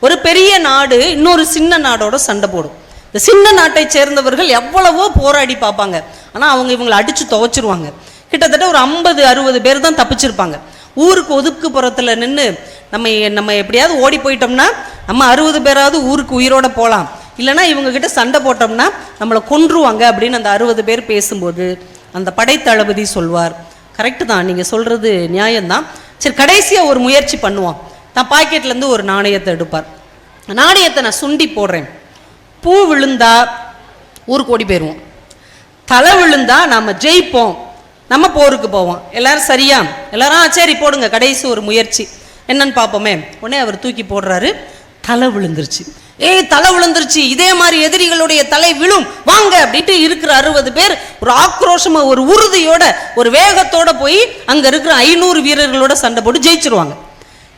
ஒரு பெரிய நாடு இன்னொரு சின்ன நாடோட சண்டை போடும். இந்த சின்ன நாட்டை சேர்ந்தவர்கள் எவ்வளவோ போராடி பார்ப்பாங்க, ஆனால் அவங்க இவங்களை அடித்து துவைச்சிருவாங்க. கிட்டத்தட்ட ஒரு 50-60 பேர் தான் தப்பிச்சிருப்பாங்க. ஊருக்கு ஒதுக்குப்புறத்தில் நின்று நம்ம எப்படியாவது ஓடி போயிட்டோம்னா நம்ம 60 பேராவது ஊருக்கு உயிரோட போகலாம், இல்லைனா இவங்க கிட்ட சண்டை போட்டோம்னா நம்மளை கொன்றுவாங்க அப்படின்னு அந்த 60 பேர் பேசும்போது அந்த படைத்தளபதி சொல்வார், கரெக்டு தான், நீங்கள் சொல்கிறது நியாயம்தான், சரி கடைசியாக ஒரு முயற்சி பண்ணுவோம். தான் பாக்கெட்லேருந்து ஒரு நாணயத்தை எடுப்பார். நாணயத்தை நான் சுண்டி போடுறேன், பூ விழுந்தா ஊருக்கு ஓடி போயிடுவோம், தலை விழுந்தா நாம் ஜெயிப்போம், நம்ம போருக்கு போவோம். எல்லாரும் சரியா? எல்லாரும் சரி போடுங்க, கடைசி ஒரு முயற்சி என்னன்னு பார்ப்போமே. உடனே அவர் தூக்கி போடுறாரு, தலை விழுந்துருச்சு. தலை விழுந்துருச்சு, இதே மாதிரி எதிரிகளுடைய தலை விழும், வாங்க அப்படின்ட்டு இருக்கிற 60 பேர் ஒரு ஆக்ரோஷமா ஒரு உறுதியோட ஒரு வேகத்தோட போய் அங்க இருக்கிற 500 வீரர்களோட சண்டை போட்டு ஜெயிச்சிருவாங்க.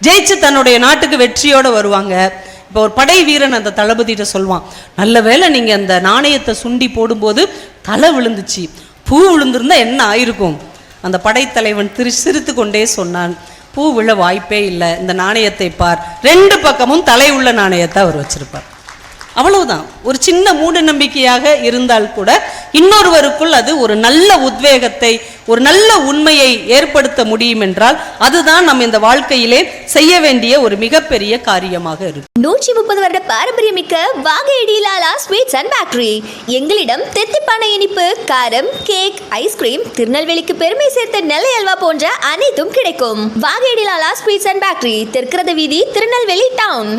ஜெயிச்சு தன்னுடைய நாட்டுக்கு வெற்றியோட வருவாங்க. இப்போ ஒரு படை வீரன் அந்த தளபதிகிட்ட சொல்வான், நல்ல வேளை நீங்க அந்த நாணயத்தை சுண்டி போடும்போது தலை விழுந்துச்சு, பூ விழுந்திருந்தா என்ன ஆயிருக்கும்? அந்த படைத்தலைவன் சிரித்து கொண்டே சொன்னான், பூ விழ வாய்ப்பே இல்லை, இந்த நாணயத்தை பார், 2 பக்கமும் தலை உள்ள நாணயத்தை அவர் வச்சிருப்பார். அவ்வளவுதான். ஒரு சின்ன மூட நம்பிக்கையாக இருந்தால் கூட இன்னொருவருக்குள் அது ஒரு நல்ல உத்வேகத்தை, ஒரு நல்ல உண்மையை ஏற்படுத்த முடியும் என்றால் அதுதான் நம்ம இந்த வாழ்க்கையிலே செய்ய வேண்டிய ஒரு மிகப்பெரிய காரியமாக இருக்கும். 130 வருட பாரம்பரியமிக்க வாகையடி லாலா ஸ்வீட்ஸ் அண்ட் பேக்கரி. எங்களிடம் தித்திப்பான இனிப்பு, காரம், கேக், ஐஸ்கிரீம், திருநெல்வேலிக்கு பெருமை சேர்த்த நெல்லை அல்வா போன்ற அனைத்தும் கிடைக்கும். வாகையடி லாலா ஸ்வீட்ஸ் அண்ட் பேக்கரி, தெற்கிறது வீதி, திருநெல்வேலி டவுன்.